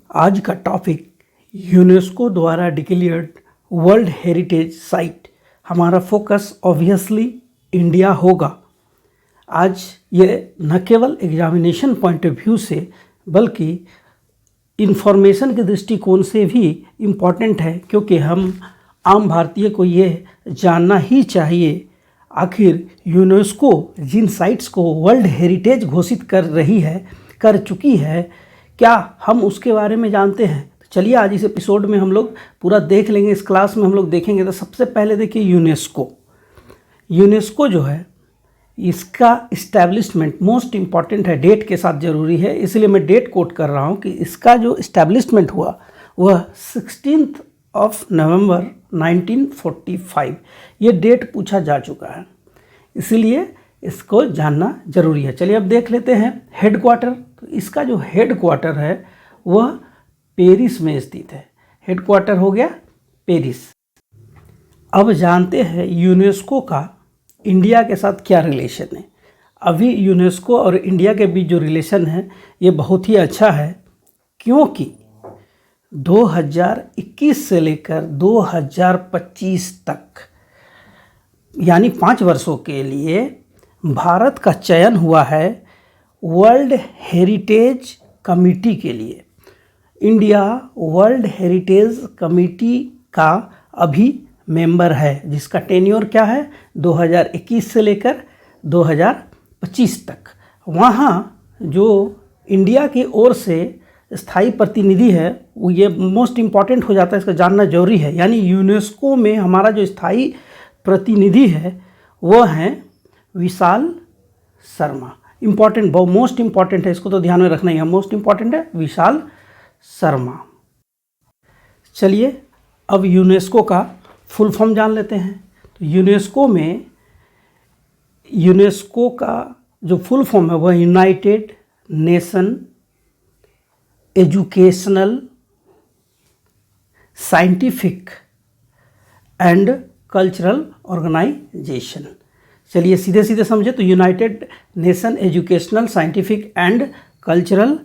आज का topic UNESCO द्वारा डिक्लेयर्ड वर्ल्ड हेरिटेज साइट। हमारा फोकस ऑब्वियसली इंडिया होगा। आज ये न केवल एग्जामिनेशन पॉइंट ऑफ व्यू से बल्कि इंफॉर्मेशन के दृष्टिकोण से भी इम्पॉर्टेंट है, क्योंकि हम आम भारतीय को ये जानना ही चाहिए आखिर यूनेस्को जिन साइट्स को वर्ल्ड हेरिटेज घोषित कर चुकी है, क्या हम उसके बारे में जानते हैं। तो चलिए आज इस एपिसोड में हम लोग पूरा देख लेंगे। इस क्लास में हम लोग देखेंगे। तो सबसे पहले देखिए यूनेस्को जो है, इसका इस्टेब्लिशमेंट मोस्ट इम्पॉर्टेंट है, डेट के साथ ज़रूरी है, इसलिए मैं डेट कोट कर रहा हूँ कि इसका जो इस्टेब्लिशमेंट हुआ वह 16 नवंबर 1945। ये डेट पूछा जा चुका है, इसीलिए इसको जानना ज़रूरी है। चलिए अब देख लेते हैं हेडक्वार्टर। तो इसका जो हेडक्वार्टर है वह पेरिस में स्थित है। हेडक्वार्टर हो गया पेरिस। अब जानते हैं यूनेस्को का इंडिया के साथ क्या रिलेशन है। अभी यूनेस्को और इंडिया के बीच जो रिलेशन है ये बहुत ही अच्छा है, क्योंकि 2021 से लेकर 2025 तक यानी 5 वर्षों के लिए भारत का चयन हुआ है वर्ल्ड हेरिटेज कमेटी के लिए। इंडिया वर्ल्ड हेरिटेज कमेटी का अभी मेंबर है, जिसका टेन्योर क्या है 2021 से लेकर 2025 तक। वहाँ जो इंडिया की ओर से स्थायी प्रतिनिधि है वो ये मोस्ट इम्पॉर्टेंट हो जाता है, इसका जानना जरूरी है। यानी यूनेस्को में हमारा जो स्थायी प्रतिनिधि है वो हैं विशाल शर्मा। इम्पॉर्टेंट, बहुत मोस्ट इम्पॉर्टेंट है, इसको तो ध्यान में रखना ही है। मोस्ट इम्पॉर्टेंट है विशाल शर्मा। चलिए अब यूनेस्को का फुल फॉर्म जान लेते हैं। तो यूनेस्को का जो फुल फॉर्म है वह united nation educational scientific and cultural organisation. चलिए सीधे सीधे समझे तो united nation educational scientific and cultural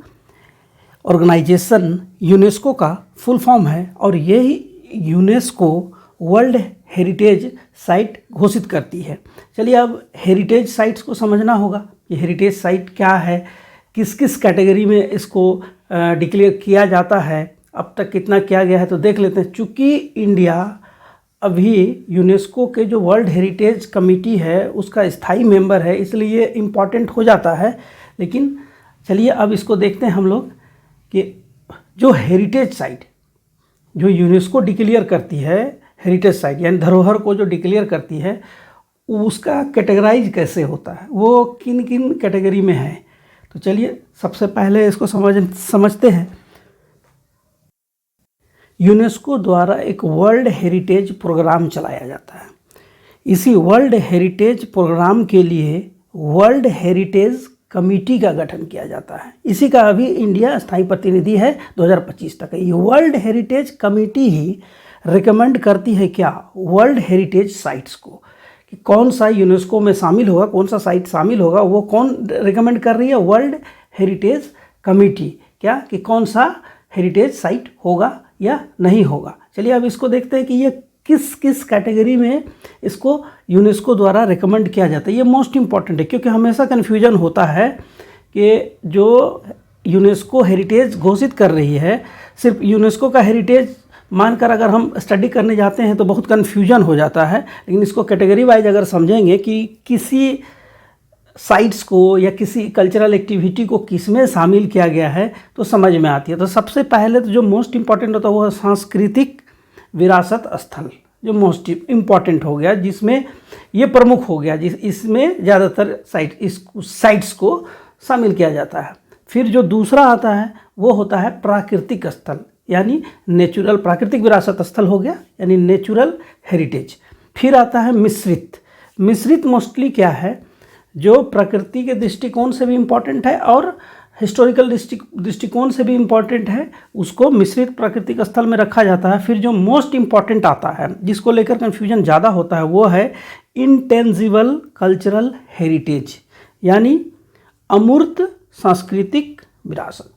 organisation UNESCO का फुल फॉर्म है, और यही यूनेस्को वर्ल्ड हेरिटेज साइट घोषित करती है। चलिए अब हेरिटेज साइट्स को समझना होगा कि हेरिटेज साइट क्या है, किस किस कैटेगरी में इसको डिक्लेयर किया जाता है, अब तक कितना किया गया है। तो देख लेते हैं। चूँकि इंडिया अभी यूनेस्को के जो वर्ल्ड हेरिटेज कमेटी है उसका स्थायी मेंबर है, इसलिए इम्पॉर्टेंट हो जाता है। लेकिन चलिए अब इसको देखते हैं हम लोग कि जो हेरिटेज साइट जो यूनेस्को डिक्लेयर करती है, हेरिटेज साइट यानी धरोहर को जो डिक्लेयर करती है, उसका कैटेगराइज कैसे होता है, वो किन किन कैटेगरी में है। तो चलिए सबसे पहले इसको समझते हैं। यूनेस्को द्वारा एक वर्ल्ड हेरिटेज प्रोग्राम चलाया जाता है। इसी वर्ल्ड हेरिटेज प्रोग्राम के लिए वर्ल्ड हेरिटेज कमेटी का गठन किया जाता है। इसी का अभी इंडिया स्थायी प्रतिनिधि है 2025 तक। ये वर्ल्ड हेरिटेज कमेटी ही रिकमेंड करती है क्या, वर्ल्ड हेरिटेज साइट्स को, कि कौन सा यूनेस्को में शामिल होगा, कौन सा साइट शामिल होगा, वो कौन रिकमेंड कर रही है, वर्ल्ड हेरिटेज कमेटी। क्या कि कौन सा हेरिटेज साइट होगा या नहीं होगा। चलिए अब इसको देखते हैं कि ये किस किस कैटेगरी में इसको यूनेस्को द्वारा रिकमेंड किया जाता है। ये मोस्ट इम्पॉर्टेंट है, क्योंकि हमेशा कन्फ्यूजन होता है कि जो यूनेस्को हेरिटेज घोषित कर रही है, सिर्फ यूनेस्को का हेरिटेज मानकर अगर हम स्टडी करने जाते हैं तो बहुत कन्फ्यूजन हो जाता है। लेकिन इसको कैटेगरी वाइज अगर समझेंगे कि किसी साइट्स को या किसी कल्चरल एक्टिविटी को किस में शामिल किया गया है तो समझ में आती है। तो सबसे पहले तो जो मोस्ट इम्पॉर्टेंट होता है वो सांस्कृतिक विरासत स्थल, जो मोस्ट इम्पॉर्टेंट हो गया, जिसमें ये प्रमुख हो गया, इसमें ज़्यादातर साइट्स को शामिल किया जाता है। फिर जो दूसरा आता है वो होता है प्राकृतिक स्थल, यानी नेचुरल, प्राकृतिक विरासत स्थल हो गया यानी नेचुरल हेरिटेज। फिर आता है मिश्रित मोस्टली क्या है, जो प्रकृति के दृष्टिकोण से भी इम्पॉर्टेंट है और हिस्टोरिकल दृष्टिकोण से भी इम्पॉर्टेंट है, उसको मिश्रित प्राकृतिक स्थल में रखा जाता है। फिर जो मोस्ट इम्पॉर्टेंट आता है, जिसको लेकर कन्फ्यूजन ज़्यादा होता है, वो है इंटेंजिबल कल्चरल हेरिटेज, यानी अमूर्त सांस्कृतिक विरासत।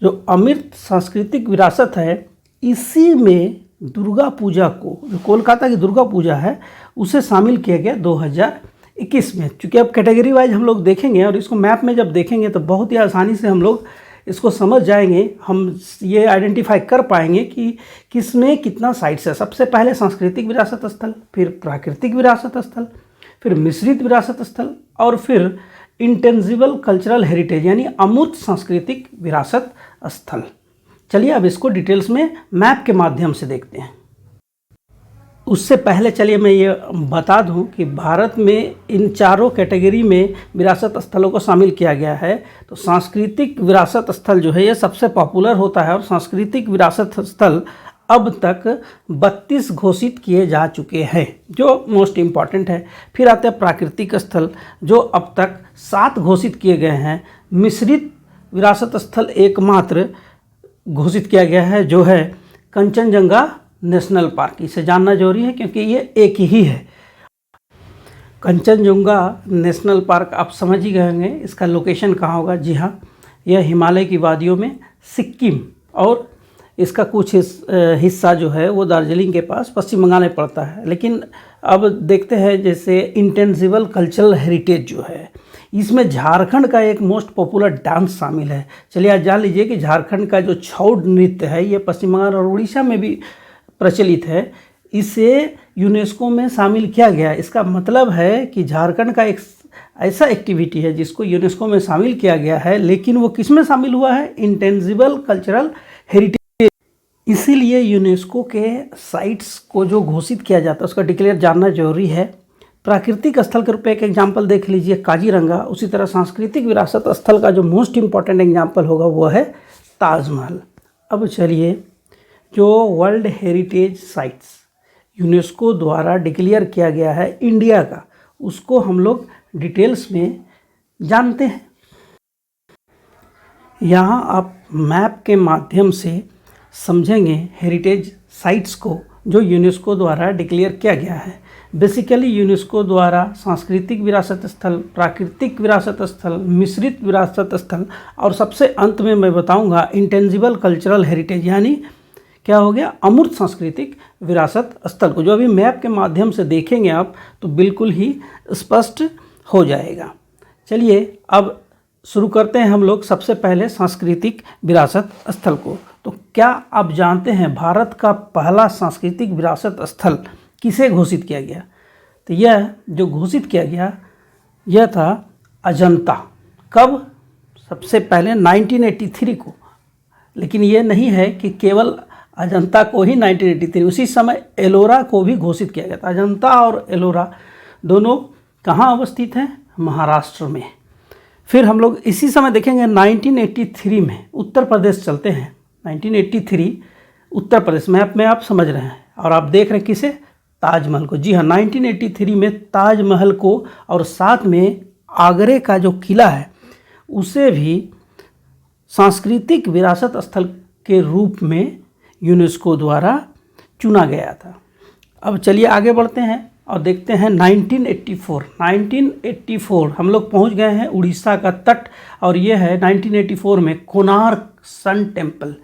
जो अमृत सांस्कृतिक विरासत है, इसी में दुर्गा पूजा को, जो कोलकाता की दुर्गा पूजा है, उसे शामिल किया गया 2021 में। चूँकि अब कैटेगरी वाइज हम लोग देखेंगे और इसको मैप में जब देखेंगे तो बहुत ही आसानी से हम लोग इसको समझ जाएंगे, हम ये आइडेंटिफाई कर पाएंगे कि किसमें कितना साइट्स है। सबसे पहले सांस्कृतिक विरासत स्थल, फिर प्राकृतिक विरासत स्थल, फिर मिश्रित विरासत स्थल और फिर इंटेंजिबल कल्चरल हेरिटेज यानी अमूर्त सांस्कृतिक विरासत स्थल। चलिए अब इसको डिटेल्स में मैप के माध्यम से देखते हैं। उससे पहले चलिए मैं ये बता दूं कि भारत में इन चारों कैटेगरी में विरासत स्थलों को शामिल किया गया है। तो सांस्कृतिक विरासत स्थल जो है ये सबसे पॉपुलर होता है और सांस्कृतिक विरासत स्थल अब तक 32 घोषित किए जा चुके हैं, जो मोस्ट इम्पॉर्टेंट है। फिर आते हैं प्राकृतिक स्थल, जो अब तक 7 घोषित किए गए हैं। मिश्रित विरासत स्थल एकमात्र घोषित किया गया है, जो है कंचनजंगा नेशनल पार्क। इसे जानना जरूरी है क्योंकि ये एक ही है। कंचनजंगा नेशनल पार्क आप समझ ही गए होंगे इसका लोकेशन कहाँ होगा। जी हाँ, यह हिमालय की वादियों में सिक्किम और इसका कुछ हिस्सा जो है वो दार्जिलिंग के पास पश्चिम बंगाल में पड़ता है। लेकिन अब देखते हैं जैसे इंटेंजिबल कल्चरल हेरिटेज जो है, इसमें झारखंड का एक मोस्ट पॉपुलर डांस शामिल है। चलिए आज जान लीजिए कि झारखंड का जो छऊ नृत्य है ये पश्चिम बंगाल और उड़ीसा में भी प्रचलित है। इसे यूनेस्को में शामिल किया गया। इसका मतलब है कि झारखंड का एक ऐसा एक्टिविटी है जिसको यूनेस्को में शामिल किया गया है, लेकिन वो किस में शामिल हुआ है? Intangible cultural heritage. इसीलिए यूनेस्को के साइट्स को जो घोषित किया जाता है उसका डिक्लेयर जानना जरूरी है। प्राकृतिक स्थल के रूप में एक एग्जाम्पल देख लीजिए काजीरंगा। उसी तरह सांस्कृतिक विरासत स्थल का जो मोस्ट इम्पॉर्टेंट एग्जाम्पल होगा वो है ताजमहल। अब चलिए, जो वर्ल्ड हेरिटेज साइट्स यूनेस्को द्वारा डिक्लेयर किया गया है इंडिया का, उसको हम लोग डिटेल्स में जानते हैं। यहाँ आप मैप के माध्यम से समझेंगे हेरिटेज साइट्स को जो यूनेस्को द्वारा डिक्लेयर किया गया है। बेसिकली यूनेस्को द्वारा सांस्कृतिक विरासत स्थल, प्राकृतिक विरासत स्थल, मिश्रित विरासत स्थल और सबसे अंत में मैं बताऊंगा इंटेंजिबल कल्चरल हेरिटेज यानी क्या हो गया? अमूर्त सांस्कृतिक विरासत स्थल को, जो अभी मैप के माध्यम से देखेंगे आप तो बिल्कुल ही स्पष्ट हो जाएगा। चलिए अब शुरू करते हैं हम लोग सबसे पहले सांस्कृतिक विरासत स्थल को। तो क्या आप जानते हैं भारत का पहला सांस्कृतिक विरासत स्थल किसे घोषित किया गया? तो यह जो घोषित किया गया यह था अजंता। कब? सबसे पहले 1983 को। लेकिन ये नहीं है कि केवल अजंता को ही 1983, उसी समय एलोरा को भी घोषित किया गया था। अजंता और एलोरा दोनों कहाँ अवस्थित हैं? महाराष्ट्र में। फिर हम लोग इसी समय देखेंगे 1983 में उत्तर प्रदेश चलते हैं। 1983 उत्तर प्रदेश, मैप में आप समझ रहे हैं और आप देख रहे हैं किसे? ताजमहल को। जी हाँ, 1983 में ताजमहल को और साथ में आगरे का जो किला है उसे भी सांस्कृतिक विरासत स्थल के रूप में यूनेस्को द्वारा चुना गया था। अब चलिए आगे बढ़ते हैं और देखते हैं 1984 हम लोग पहुंच गए हैं उड़ीसा का तट और ये है 1984 में कोणार्क सन टेम्पल,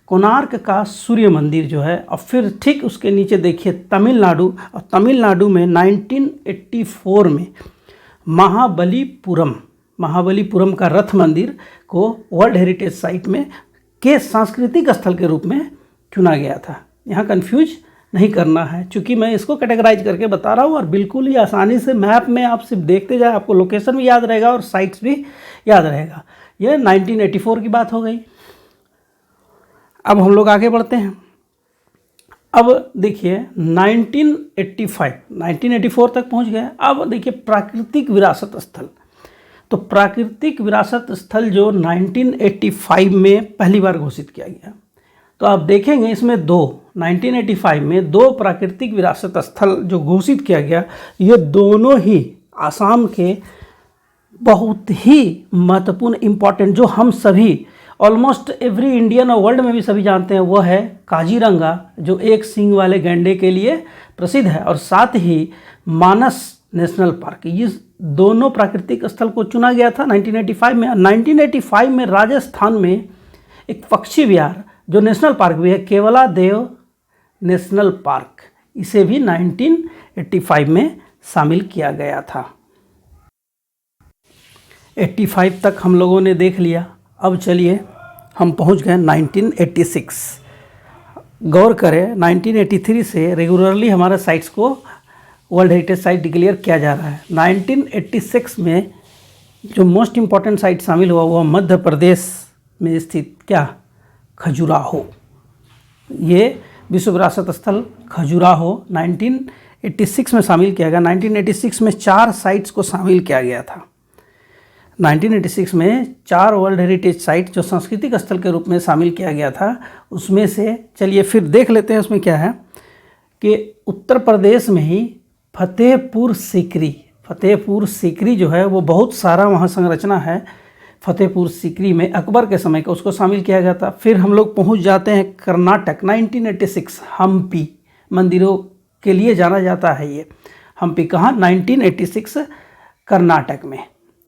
कोणार्क का सूर्य मंदिर जो है। और फिर ठीक उसके नीचे देखिए तमिलनाडु, और तमिलनाडु में 1984 में महाबलीपुरम का रथ मंदिर को वर्ल्ड हेरिटेज साइट में के सांस्कृतिक स्थल के रूप में चुना गया था। यहाँ कंफ्यूज नहीं करना है क्योंकि मैं इसको कैटेगराइज करके बता रहा हूँ और बिल्कुल ही आसानी से मैप में आप सिर्फ देखते जाए, आपको लोकेशन भी याद रहेगा और साइट्स भी याद रहेगा। यह 1984 की बात हो गई। अब हम लोग आगे बढ़ते हैं। अब देखिए 1984 तक पहुँच गए। अब देखिए प्राकृतिक विरासत स्थल। तो प्राकृतिक विरासत स्थल जो 1985 में पहली बार घोषित किया गया, तो आप देखेंगे इसमें 1985 में दो प्राकृतिक विरासत स्थल जो घोषित किया गया, ये दोनों ही आसाम के बहुत ही महत्वपूर्ण इम्पॉर्टेंट, जो हम सभी ऑलमोस्ट एवरी इंडियन और वर्ल्ड में भी सभी जानते हैं, वो है काजीरंगा जो एक सींग वाले गैंडे के लिए प्रसिद्ध है, और साथ ही मानस नेशनल पार्क। ये दोनों प्राकृतिक स्थल को चुना गया था 1985 में। 1985 में राजस्थान में एक पक्षी विहार जो नेशनल पार्क भी है, केवला देव नेशनल पार्क, इसे भी 1985 में शामिल किया गया था। 85 तक हम लोगों ने देख लिया। अब चलिए हम पहुंच गए 1986। गौर करें, 1983 से रेगुलरली हमारे साइट्स को वर्ल्ड हेरिटेज साइट डिक्लेयर किया जा रहा है। 1986 में जो मोस्ट इम्पॉर्टेंट साइट शामिल हुआ वो मध्य प्रदेश में स्थित क्या, खजुराहो। ये विश्व विरासत स्थल खजुराहो 1986 में शामिल किया गया। 1986 में 4 साइट्स को शामिल किया गया था। 1986 में 4 वर्ल्ड हेरिटेज साइट जो सांस्कृतिक स्थल के रूप में शामिल किया गया था, उसमें से चलिए फिर देख लेते हैं उसमें क्या है कि उत्तर प्रदेश में ही फतेहपुर सीकरी जो है वो बहुत सारा वहाँ संरचना है। फतेहपुर सीकरी में अकबर के समय का उसको शामिल किया गया था। फिर हम लोग पहुँच जाते हैं कर्नाटक 1986। हम्पी मंदिरों के लिए जाना जाता है ये। हम्पी कहाँ, 1986 कर्नाटक में।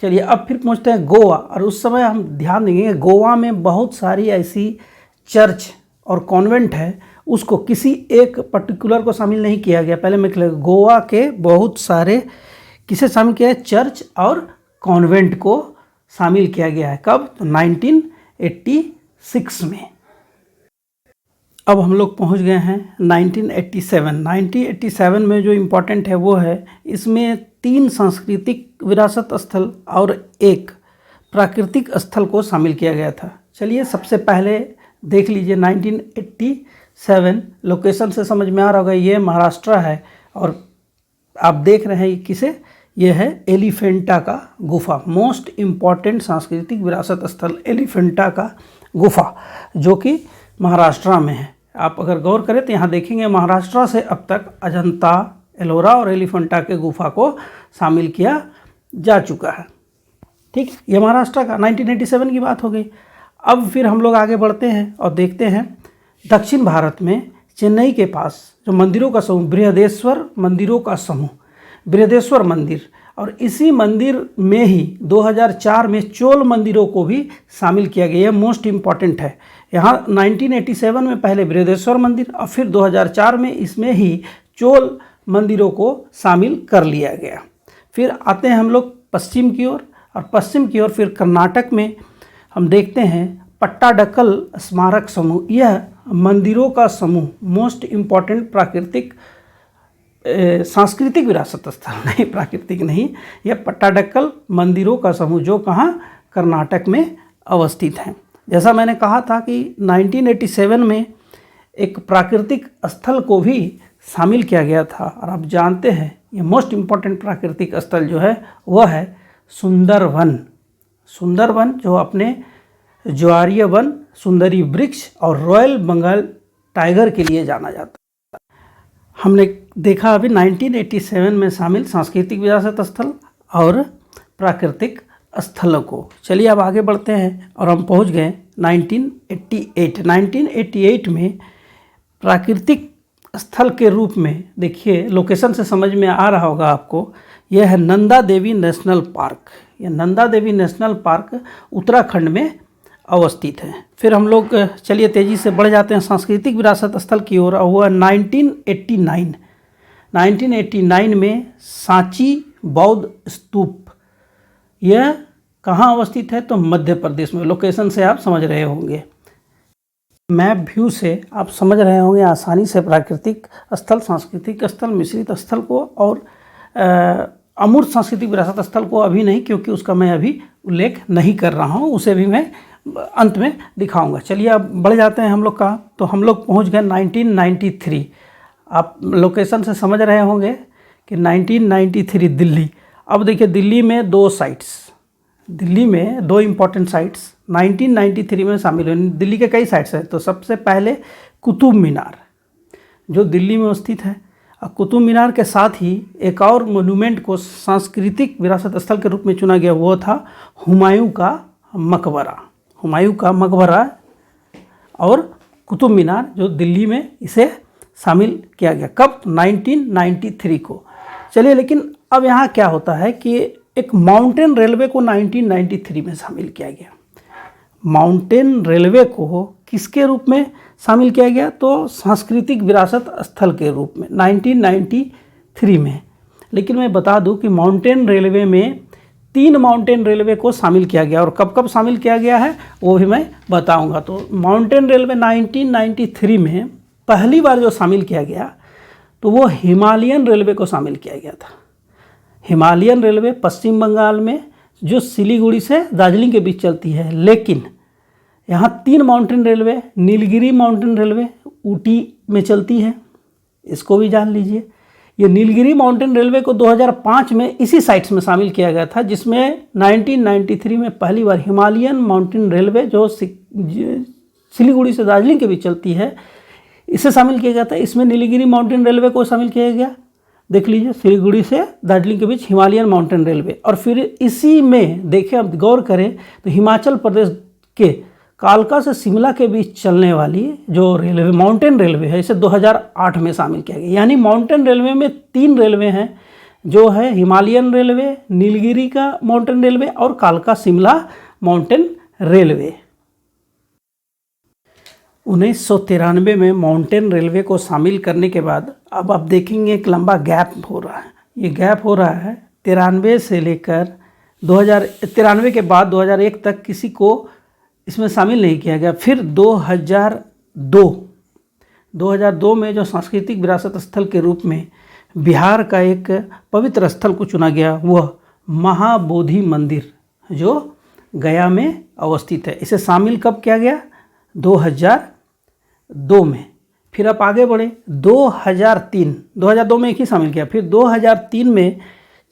चलिए अब फिर पहुँचते हैं गोवा, और उस समय हम ध्यान देंगे गोवा में बहुत सारी ऐसी चर्च और कॉन्वेंट है, उसको किसी एक पर्टिकुलर को शामिल नहीं किया गया। पहले मैं लिख गोवा के बहुत सारे किसे शामिल किया है, चर्च और कॉन्वेंट को शामिल किया गया है। कब, तो 1986 में। अब हम लोग पहुंच गए हैं 1987। 1987 में जो इम्पोर्टेंट है वो है, इसमें 3 सांस्कृतिक विरासत स्थल और 1 प्राकृतिक स्थल को शामिल किया गया था। चलिए सबसे पहले देख लीजिए 1987। लोकेशन से समझ में आ रहा होगा, ये महाराष्ट्र है, और आप देख रहे हैं किसे, ये है एलिफेंटा का गुफा। मोस्ट इम्पॉर्टेंट सांस्कृतिक विरासत स्थल एलिफेंटा का गुफा, जो कि महाराष्ट्र में है। आप अगर गौर करें तो यहाँ देखेंगे महाराष्ट्र से अब तक अजंता, एलोरा और एलिफेंटा के गुफा को शामिल किया जा चुका है। ठीक, ये महाराष्ट्र का 1987 की बात हो गई। अब फिर हम लोग आगे बढ़ते हैं और देखते हैं दक्षिण भारत में चेन्नई के पास जो मंदिरों का समूह, बृहदेश्वर मंदिरों का समूह, बृहदेश्वर मंदिर, और इसी मंदिर में ही 2004 में चोल मंदिरों को भी शामिल किया गया। यह मोस्ट इम्पॉर्टेंट है। यहाँ 1987 में पहले बृहदेश्वर मंदिर और फिर 2004 में इसमें ही चोल मंदिरों को शामिल कर लिया गया। फिर आते हैं हम लोग पश्चिम की ओर, और पश्चिम की ओर फिर कर्नाटक में हम देखते हैं पट्टाडकल स्मारक समूह। यह मंदिरों का समूह, मोस्ट इम्पॉर्टेंट प्राकृतिक सांस्कृतिक विरासत स्थल, नहीं प्राकृतिक नहीं, यह पट्टाडकल मंदिरों का समूह जो कहाँ, कर्नाटक में अवस्थित हैं। जैसा मैंने कहा था कि 1987 में एक प्राकृतिक स्थल को भी शामिल किया गया था, और आप जानते हैं ये मोस्ट इम्पॉर्टेंट प्राकृतिक स्थल जो है वह है सुंदरवन। सुंदरवन जो अपने ज्वारीय वन, सुंदरी वृक्ष और रॉयल बंगाल टाइगर के लिए जाना जाता है। हमने देखा अभी 1987 में शामिल सांस्कृतिक विरासत स्थल और प्राकृतिक स्थलों को। चलिए अब आगे बढ़ते हैं और हम पहुंच गए 1988। 1988 में प्राकृतिक स्थल के रूप में, देखिए लोकेशन से समझ में आ रहा होगा आपको, यह है नंदा देवी नेशनल पार्क। यह नंदा देवी नेशनल पार्क उत्तराखंड में अवस्थित है। फिर हम लोग चलिए तेज़ी से बढ़ जाते हैं सांस्कृतिक विरासत स्थल की ओर, और वह 1989 में सांची बौद्ध स्तूप। यह कहाँ अवस्थित है, तो मध्य प्रदेश में। लोकेशन से आप समझ रहे होंगे, मैप व्यू से आप समझ रहे होंगे आसानी से प्राकृतिक स्थल, सांस्कृतिक स्थल, मिश्रित स्थल को, और अमूर्त सांस्कृतिक विरासत स्थल को अभी नहीं, क्योंकि उसका मैं अभी उल्लेख नहीं कर रहा हूँ, उसे भी मैं अंत में दिखाऊंगा। चलिए अब बढ़ जाते हैं हम लोग का, तो हम लोग पहुँच गए 1993। आप लोकेशन से समझ रहे होंगे कि 1993 दिल्ली। अब देखिए दिल्ली में 2 साइट्स, दिल्ली में 2 इम्पॉर्टेंट साइट्स 1993 में शामिल हुई। दिल्ली के कई साइट्स हैं, तो सबसे पहले कुतुब मीनार जो दिल्ली में स्थित है, और कुतुब मीनार के साथ ही एक और मोन्यूमेंट को सांस्कृतिक विरासत स्थल के रूप में चुना गया, वो था हुमायूं का मकबरा। हुमायूं का मकबरा और कुतुब मीनार जो दिल्ली में, इसे शामिल किया गया। कब, 1993 को। चलिए लेकिन अब यहाँ क्या होता है कि एक माउंटेन रेलवे को 1993 में शामिल किया गया। माउंटेन रेलवे को किसके रूप में शामिल किया गया? तो सांस्कृतिक विरासत स्थल के रूप में 1993 में। लेकिन मैं बता दूं कि माउंटेन रेलवे में 3 माउंटेन रेलवे को शामिल किया गया, और कब कब शामिल किया गया है वो भी मैं बताऊंगा। तो माउंटेन रेलवे 1993 में पहली बार जो शामिल किया गया तो वो हिमालयन रेलवे को शामिल किया गया था। हिमालयन रेलवे पश्चिम बंगाल में जो सिलीगुड़ी से दार्जिलिंग के बीच चलती है, लेकिन यहाँ 3 mountain railway, Nilgiri mountain railway Ooty में चलती है, इसको भी जान लीजिए। ये नीलगिरी माउंटेन रेलवे को 2005 में इसी साइट्स में शामिल किया गया था, जिसमें 1993 में पहली बार हिमालयन माउंटेन रेलवे जो सिलीगुड़ी से दार्जिलिंग के बीच चलती है, इसे शामिल किया गया था। इसमें नीलगिरी माउंटेन रेलवे को शामिल किया गया, देख लीजिए, सिलीगुड़ी से दार्जिलिंग के बीच हिमालयन माउंटेन रेलवे। और फिर इसी में देखें, अब गौर करें तो हिमाचल प्रदेश के कालका से शिमला के बीच चलने वाली जो रेलवे माउंटेन रेलवे है, इसे 2008 में शामिल किया गया। यानी माउंटेन रेलवे में 3 रेलवे हैं, जो है हिमालयन रेलवे, नीलगिरी का माउंटेन रेलवे और कालका शिमला माउंटेन रेलवे। 1993 में माउंटेन रेलवे को शामिल करने के बाद अब आप देखेंगे एक लंबा गैप हो रहा है। ये गैप हो रहा है 93 से लेकर 2093 के बाद 2001 तक किसी को इसमें शामिल नहीं किया गया। फिर 2002 में जो सांस्कृतिक विरासत स्थल के रूप में बिहार का एक पवित्र स्थल को चुना गया, वह महाबोधि मंदिर जो गया में अवस्थित है। इसे शामिल कब किया गया? 2002 में। फिर आप आगे बढ़े 2002 में एक ही शामिल किया। फिर 2003 में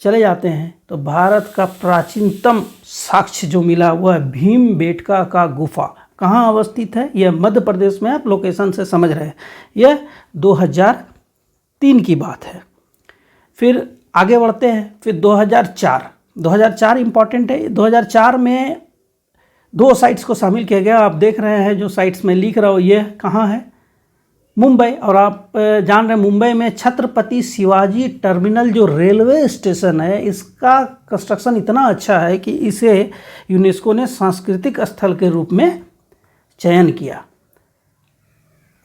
चले जाते हैं तो भारत का प्राचीनतम साक्ष्य जो मिला वह भीमबेटका का गुफा कहाँ अवस्थित है? यह मध्य प्रदेश में, आप लोकेशन से समझ रहे हैं। यह 2003 की बात है। फिर आगे बढ़ते हैं। फिर 2004 इम्पॉर्टेंट है। 2004 में 2 साइट्स को शामिल किया गया। आप देख रहे हैं जो साइट्स में लिख रहा हूँ, ये कहाँ है? मुंबई। और आप जान रहे हैं मुंबई में छत्रपति शिवाजी टर्मिनल जो रेलवे स्टेशन है, इसका कंस्ट्रक्शन इतना अच्छा है कि इसे यूनेस्को ने सांस्कृतिक स्थल के रूप में चयन किया।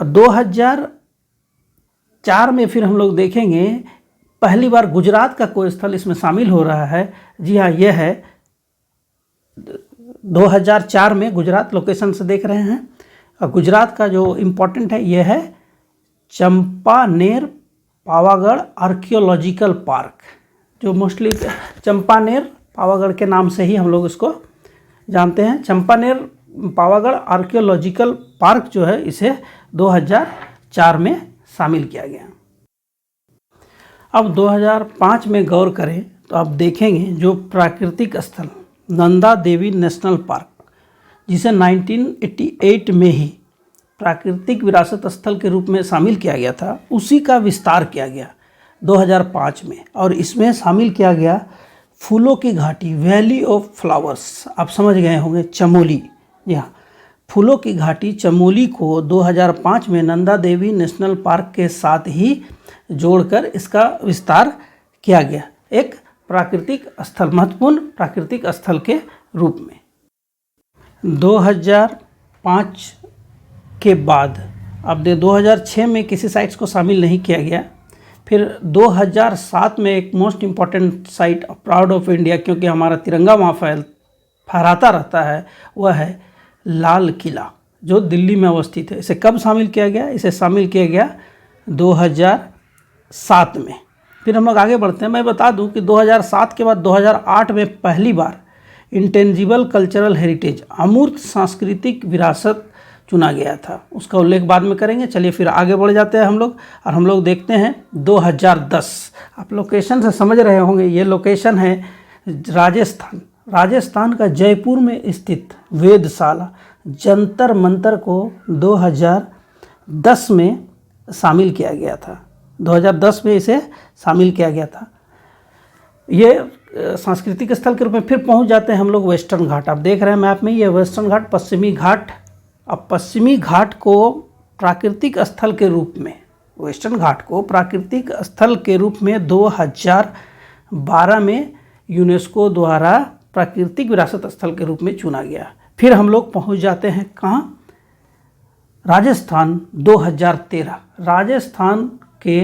2004 में फिर हम लोग देखेंगे पहली बार गुजरात का कोई स्थल इसमें शामिल हो रहा है। जी हाँ, यह है 2004 में गुजरात लोकेशन से देख रहे हैं। और गुजरात का जो इम्पोर्टेंट है यह है चंपानेर पावागढ़ आर्कियोलॉजिकल पार्क, जो मोस्टली चंपानेर पावागढ़ के नाम से ही हम लोग इसको जानते हैं। चंपानेर पावागढ़ आर्कियोलॉजिकल पार्क जो है, इसे 2004 में शामिल किया गया। अब 2005 में गौर करें तो आप देखेंगे जो प्राकृतिक स्थल नंदा देवी नेशनल पार्क, जिसे 1988 में ही प्राकृतिक विरासत स्थल के रूप में शामिल किया गया था, उसी का विस्तार किया गया 2005 में। और इसमें शामिल किया गया फूलों की घाटी, वैली ऑफ फ्लावर्स। आप समझ गए होंगे, चमोली। जी हाँ, फूलों की घाटी चमोली को 2005 में नंदा देवी नेशनल पार्क के साथ ही जोड़कर इसका विस्तार किया गया, एक प्राकृतिक स्थल, महत्वपूर्ण प्राकृतिक स्थल के रूप में। 2005 के बाद अब 2006 में किसी साइट्स को शामिल नहीं किया गया। फिर 2007 में एक most important site, proud of India, क्योंकि हमारा तिरंगा वहाँ फहराता रहता है, वह है लाल किला जो दिल्ली में अवस्थित है। इसे कब शामिल किया गया? इसे शामिल किया गया 2007 में। फिर हम लोग आगे बढ़ते हैं। मैं बता दूं कि 2007 के बाद 2008 में पहली बार इंटेंजिबल कल्चरल हेरिटेज, अमूर्त सांस्कृतिक विरासत चुना गया था। उसका उल्लेख बाद में करेंगे। चलिए फिर आगे बढ़ जाते हैं हम लोग, और हम लोग देखते हैं 2010। आप लोकेशन से समझ रहे होंगे, ये लोकेशन है राजस्थान का जयपुर में स्थित वेधशाला जंतर मंतर को 2010 में शामिल किया गया था। 2010 में इसे शामिल किया गया था। ये सांस्कृतिक स्थल के रूप में। फिर पहुंच जाते हैं हम लोग वेस्टर्न घाट। आप देख रहे हैं मैप में, ये वेस्टर्न घाट, पश्चिमी घाट। अब पश्चिमी घाट को प्राकृतिक स्थल के रूप में, वेस्टर्न घाट को प्राकृतिक स्थल के रूप में 2012 में यूनेस्को द्वारा प्राकृतिक विरासत स्थल के रूप में चुना गया। फिर हम लोग पहुंच जाते हैं कहाँ, राजस्थान 2013। राजस्थान के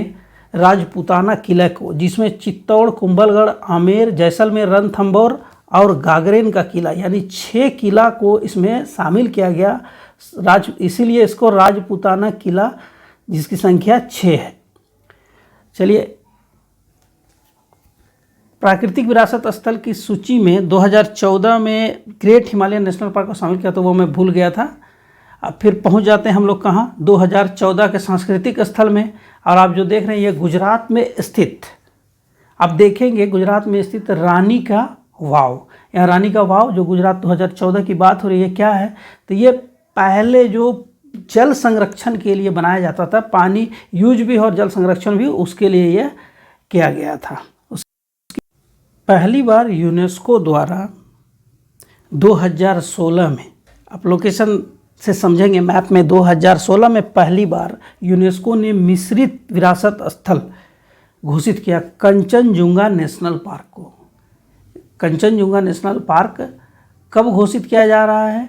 राजपूताना किले को, जिसमें चित्तौड़, कुंभलगढ़, आमेर, जैसलमेर, रणथंभौर और गागरेन का किला, यानी 6 किला को इसमें शामिल किया गया। इसीलिए इसको राजपूताना किला, जिसकी संख्या 6 है। चलिए, प्राकृतिक विरासत स्थल की सूची में 2014 में ग्रेट हिमालयन नेशनल पार्क को शामिल किया, तो वो मैं भूल गया था। अब फिर पहुंच जाते हैं हम लोग कहाँ, 2014 के सांस्कृतिक स्थल में। और आप जो देख रहे हैं ये गुजरात में स्थित, आप देखेंगे गुजरात में स्थित रानी का वाव। यहाँ रानी का वाव जो गुजरात 2014 की बात हो रही है, क्या है, तो ये पहले जो जल संरक्षण के लिए बनाया जाता था, पानी यूज भी और जल संरक्षण भी, उसके लिए यह किया गया था। पहली बार यूनेस्को द्वारा 2016 में, आप लोकेशन से समझेंगे मैप में, 2016 में पहली बार यूनेस्को ने मिश्रित विरासत स्थल घोषित किया कंचनजुंगा नेशनल पार्क को। कंचनजुंगा नेशनल पार्क कब घोषित किया जा रहा है,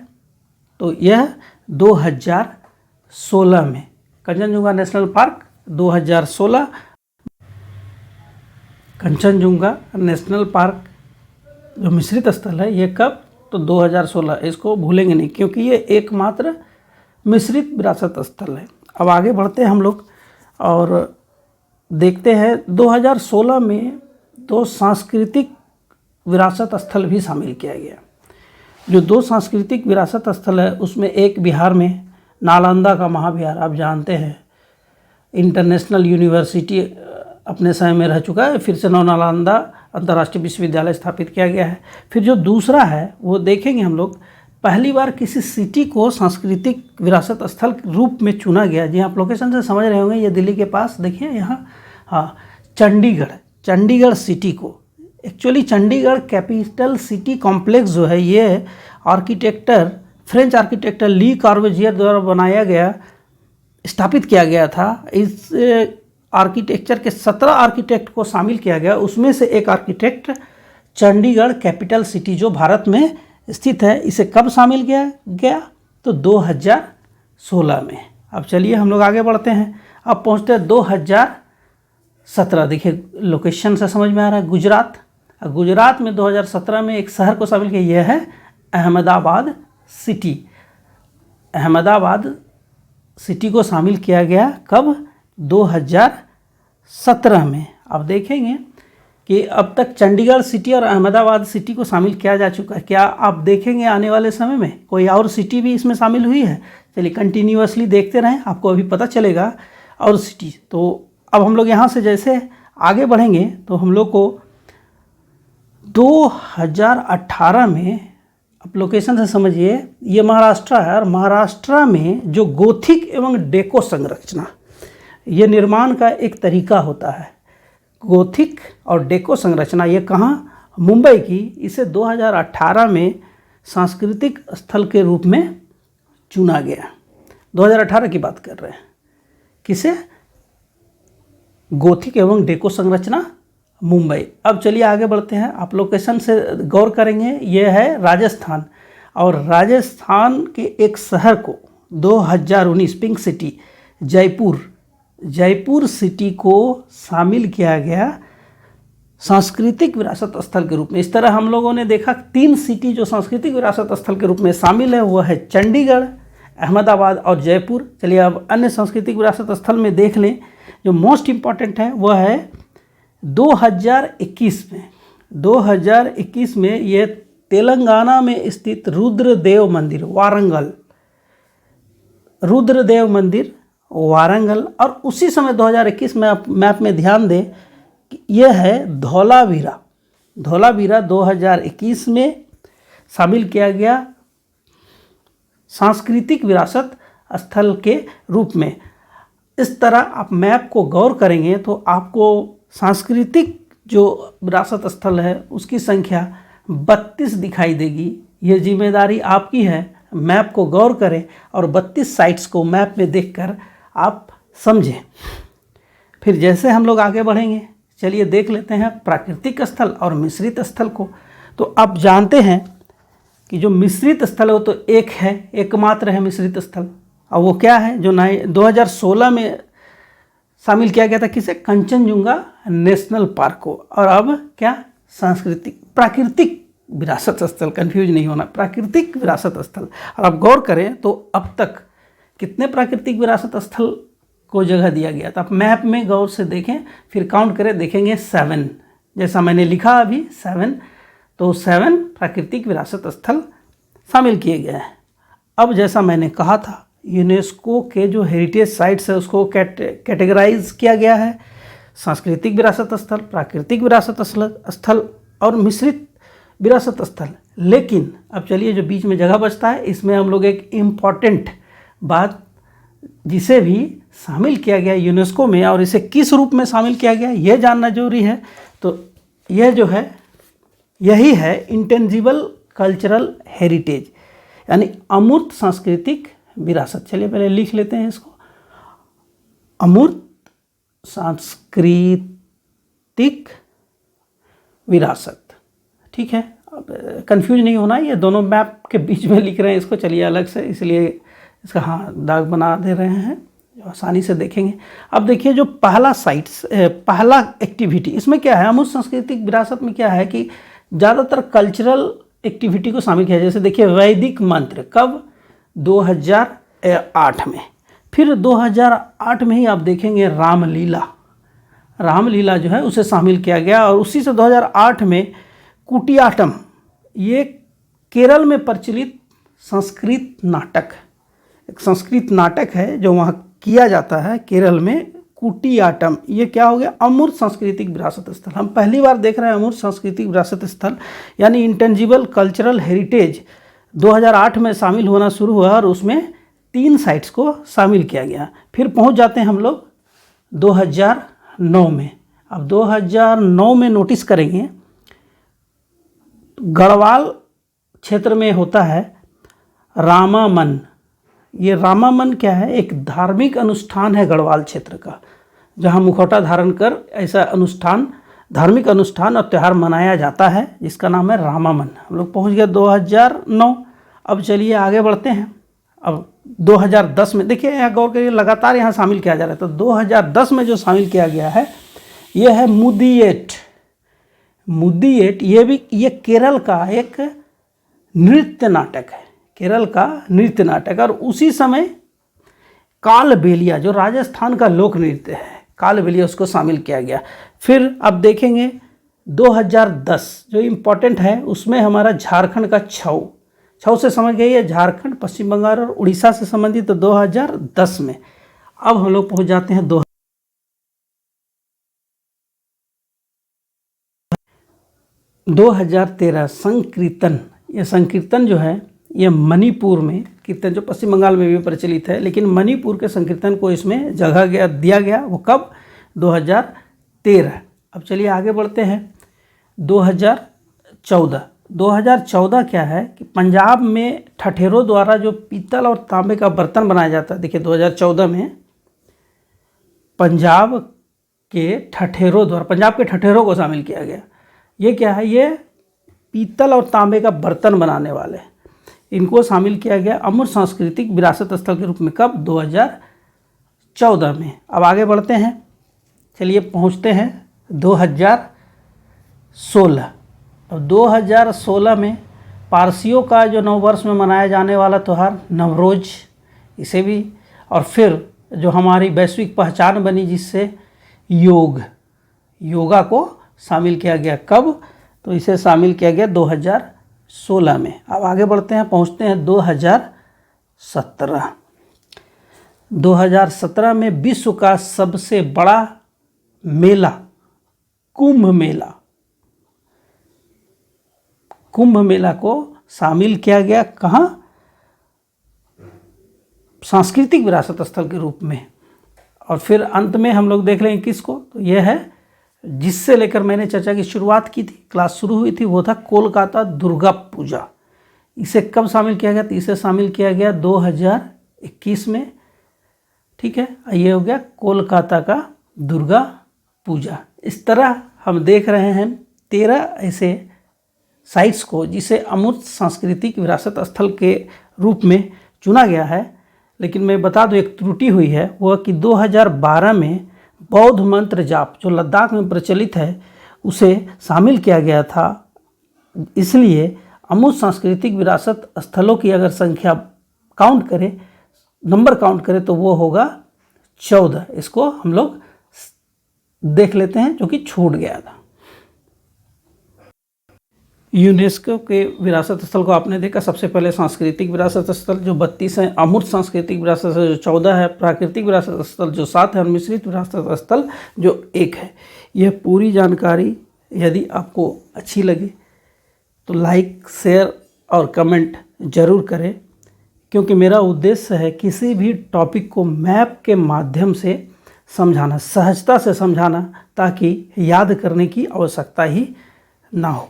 तो यह 2016 में, Kanchenjunga national park 2016। Kanchenjunga national park जो मिश्रित स्थल है, ये कब, तो 2016। इसको भूलेंगे नहीं, क्योंकि ये एकमात्र मिश्रित विरासत स्थल है। अब आगे बढ़ते हैं हम लोग और देखते हैं 2016 में 2 सांस्कृतिक विरासत स्थल भी शामिल किया गया। जो 2 सांस्कृतिक विरासत स्थल है, उसमें एक बिहार में नालंदा का महाविहार, आप जानते हैं इंटरनेशनल यूनिवर्सिटी अपने समय में रह चुका है, फिर से नालंदा अंतर्राष्ट्रीय विश्वविद्यालय स्थापित किया गया है। फिर जो दूसरा है वो देखेंगे हम लोग, पहली बार किसी सिटी को सांस्कृतिक विरासत स्थल के रूप में चुना गया। जी, आप लोकेशन से समझ रहे होंगे, ये दिल्ली के पास देखिए यहाँ, हाँ, चंडीगढ़ सिटी को, actually Chandigarh capital city complex जो है, ये आर्किटेक्टर, फ्रेंच आर्किटेक्टर ली कॉर्बुजियर द्वारा बनाया गया, स्थापित किया गया था। इस आर्किटेक्चर के 17 आर्किटेक्ट को शामिल किया गया, उसमें से एक आर्किटेक्ट चंडीगढ़ कैपिटल सिटी जो भारत में स्थित है, इसे कब शामिल किया गया, तो 2016 में। अब चलिए हम लोग आगे बढ़ते हैं, अब पहुंचते हैं 2017। देखिए लोकेशन से समझ में आ रहा है, गुजरात में 2017 में एक शहर को शामिल किया, यह है अहमदाबाद सिटी। अहमदाबाद सिटी को शामिल किया गया कब, 2017 में। अब देखेंगे कि अब तक चंडीगढ़ सिटी और अहमदाबाद सिटी को शामिल किया जा चुका है। क्या आप देखेंगे आने वाले समय में कोई और सिटी भी इसमें शामिल हुई है? चलिए कंटिन्यूअसली देखते रहें, आपको अभी पता चलेगा और सिटी। तो अब हम लोग यहाँ से जैसे आगे बढ़ेंगे तो हम लोग को 2018 में, आप लोकेशन से समझिए, ये महाराष्ट्र है, और महाराष्ट्र में जो गोथिक एवं डेको संरचना, ये निर्माण का एक तरीका होता है। गोथिक और डेको संरचना, ये कहाँ, मुंबई की, इसे 2018 में सांस्कृतिक स्थल के रूप में चुना गया। 2018 की बात कर रहे हैं, किसे, गोथिक एवं डेको संरचना मुंबई। अब चलिए आगे बढ़ते हैं, आप लोकेशन से गौर करेंगे, ये है राजस्थान, और राजस्थान के एक शहर को 2019 पिंक सिटी जयपुर सिटी को शामिल किया गया सांस्कृतिक विरासत स्थल के रूप में। इस तरह हम लोगों ने देखा 3 सिटी जो सांस्कृतिक विरासत स्थल के रूप में शामिल है, वो है चंडीगढ़, अहमदाबाद और जयपुर। चलिए अब अन्य सांस्कृतिक विरासत स्थल में देख लें, जो मोस्ट इम्पॉर्टेंट है वह है 2021 में ये तेलंगाना में स्थित रुद्रदेव मंदिर वारंगल, और उसी समय 2021 में आप मैप में ध्यान दें कि यह है धौलावीरा 2021 में शामिल किया गया सांस्कृतिक विरासत स्थल के रूप में। इस तरह आप मैप को गौर करेंगे तो आपको सांस्कृतिक जो विरासत स्थल है उसकी संख्या 32 दिखाई देगी। ये जिम्मेदारी आपकी है, मैप को गौर करें और 32 साइट्स को मैप में देखकर आप समझें। फिर जैसे हम लोग आगे बढ़ेंगे, चलिए देख लेते हैं प्राकृतिक स्थल और मिश्रित स्थल को। तो आप जानते हैं कि जो मिश्रित स्थल है वो तो एक है, एकमात्र है मिश्रित स्थल। और वो क्या है, जो 2016 में शामिल किया गया था, किसे, कंचनजुंगा नेशनल पार्क को। और अब क्या, प्राकृतिक विरासत स्थल, कंफ्यूज नहीं होना, प्राकृतिक विरासत स्थल। और आप गौर करें तो अब तक कितने प्राकृतिक विरासत स्थल को जगह दिया गया था। आप मैप में गौर से देखें, फिर काउंट करें, देखेंगे 7, जैसा मैंने लिखा अभी 7, तो 7 प्राकृतिक विरासत स्थल शामिल किए गए हैं। अब जैसा मैंने कहा था, यूनेस्को के जो हेरिटेज साइट्स है उसको कैटेगराइज किया गया है, सांस्कृतिक विरासत स्थल, प्राकृतिक विरासत स्थल और मिश्रित विरासत स्थल। लेकिन अब चलिए, जो बीच में जगह बचता है, इसमें हम लोग एक इम्पॉर्टेंट बात, जिसे भी शामिल किया गया यूनेस्को में और इसे किस रूप में शामिल किया गया यह जानना जरूरी है। तो यह जो है, यही है इंटेंजिबल कल्चरल हेरिटेज, यानी अमूर्त सांस्कृतिक विरासत। चलिए पहले लिख लेते हैं इसको, अमूर्त सांस्कृतिक विरासत। ठीक है, अब कंफ्यूज नहीं होना, ये दोनों मैप के बीच में लिख रहे हैं इसको, चलिए अलग से, इसलिए इसका हाँ दाग बना दे रहे हैं, आसानी से देखेंगे। अब देखिए, जो पहला पहला एक्टिविटी इसमें क्या है, अमूर्त सांस्कृतिक विरासत में क्या है कि ज़्यादातर कल्चरल एक्टिविटी को शामिल किया। जैसे देखिए, वैदिक मंत्र, कब, 2008 में। फिर 2008 में ही आप देखेंगे रामलीला जो है उसे शामिल किया गया। और उसी से 2008 में कुटियाट्टम, ये केरल में प्रचलित संस्कृत नाटक, एक संस्कृत नाटक है जो वहाँ किया जाता है केरल में, कुटियाट्टम, ये क्या हो गया, अमूर्त सांस्कृतिक विरासत स्थल। हम पहली बार देख रहे हैं अमूर्त सांस्कृतिक विरासत स्थल, यानी इंटेंजिबल कल्चरल हेरिटेज 2008 में शामिल होना शुरू हुआ और उसमें 3 साइट्स को शामिल किया गया। फिर पहुंच जाते हैं हम लोग 2009 में। अब 2009 में नोटिस करेंगे, गढ़वाल क्षेत्र में होता है रामामन। ये रामामन क्या है, एक धार्मिक अनुष्ठान है गढ़वाल क्षेत्र का, जहाँ मुखौटा धारण कर ऐसा अनुष्ठान, धार्मिक अनुष्ठान और त्यौहार मनाया जाता है, जिसका नाम है रामामन। हम लोग पहुँच गए 2009। अब चलिए आगे बढ़ते हैं। अब 2010 में देखिए, यहाँ गौर करिए, लगातार यहाँ शामिल किया जा रहा है। तो 2010 में जो शामिल किया गया है यह है मुदियेट। ये केरल का एक नृत्य नाटक है, केरल का नृत्य नाटक। और उसी समय कालबेलिया, जो राजस्थान का लोक नृत्य है, कालबेलिया, उसको शामिल किया गया। फिर अब देखेंगे 2010 जो इम्पोर्टेंट है, उसमें हमारा झारखंड का छऊ से समझ गई है, झारखंड, पश्चिम बंगाल और उड़ीसा से संबंधित। तो 2010 में अब हम लोग पहुंच जाते हैं 2013 संकीर्तन। ये संकीर्तन जो है, ये मणिपुर में, कीर्तन जो पश्चिम बंगाल में भी प्रचलित है, लेकिन मणिपुर के संकीर्तन को इसमें जगह दिया गया। वो कब, 2013। अब चलिए आगे बढ़ते हैं 2014 क्या है कि पंजाब में ठठेरों द्वारा जो पीतल और तांबे का बर्तन बनाया जाता है। देखिए 2014 में पंजाब के ठठेरों को शामिल किया गया। ये क्या है, ये पीतल और तांबे का बर्तन बनाने वाले, इनको शामिल किया गया अमूर्त सांस्कृतिक विरासत स्थल के रूप में। कब, 2014 में। अब आगे बढ़ते हैं, चलिए पहुंचते हैं 2016। अब 2016 में पारसियों का जो नववर्ष में मनाया जाने वाला त्यौहार नवरोज, इसे भी, और फिर जो हमारी वैश्विक पहचान बनी, जिससे योगा को शामिल किया गया। कब, तो इसे शामिल किया गया 2016 में। अब आगे बढ़ते हैं, पहुंचते हैं 2017। 2017 में विश्व का सबसे बड़ा मेला, कुंभ मेला को शामिल किया गया। कहाँ, सांस्कृतिक विरासत स्थल के रूप में। और फिर अंत में हम लोग देख लेंगे किसको, तो यह है जिससे लेकर मैंने चर्चा की शुरुआत की थी, क्लास शुरू हुई थी, वो था कोलकाता दुर्गा पूजा। इसे कब शामिल किया गया, तो इसे शामिल किया गया 2021 में। ठीक है, ये हो गया कोलकाता का दुर्गा पूजा। इस तरह हम देख रहे हैं 13 ऐसे साइट्स को जिसे अमूर्त सांस्कृतिक विरासत स्थल के रूप में चुना गया है, लेकिन मैं बता दूं एक त्रुटि हुई है, वह कि 2012 में बौद्ध मंत्र जाप जो लद्दाख में प्रचलित है उसे शामिल किया गया था। इसलिए अमूर्त सांस्कृतिक विरासत स्थलों की अगर संख्या काउंट करें, नंबर काउंट करें, तो वो होगा 14। इसको हम लोग देख लेते हैं जो कि छूट गया था। यूनेस्को के विरासत स्थल को आपने देखा। सबसे पहले सांस्कृतिक विरासत स्थल जो 32 हैं, अमूर्त सांस्कृतिक विरासत स्थल जो 14 है, प्राकृतिक विरासत स्थल जो 7 है और मिश्रित विरासत स्थल जो 1 है। यह पूरी जानकारी यदि आपको अच्छी लगे तो लाइक, शेयर और कमेंट जरूर करें, क्योंकि मेरा उद्देश्य है किसी भी टॉपिक को मैप के माध्यम से समझाना, सहजता से समझाना, ताकि याद करने की आवश्यकता ही ना हो।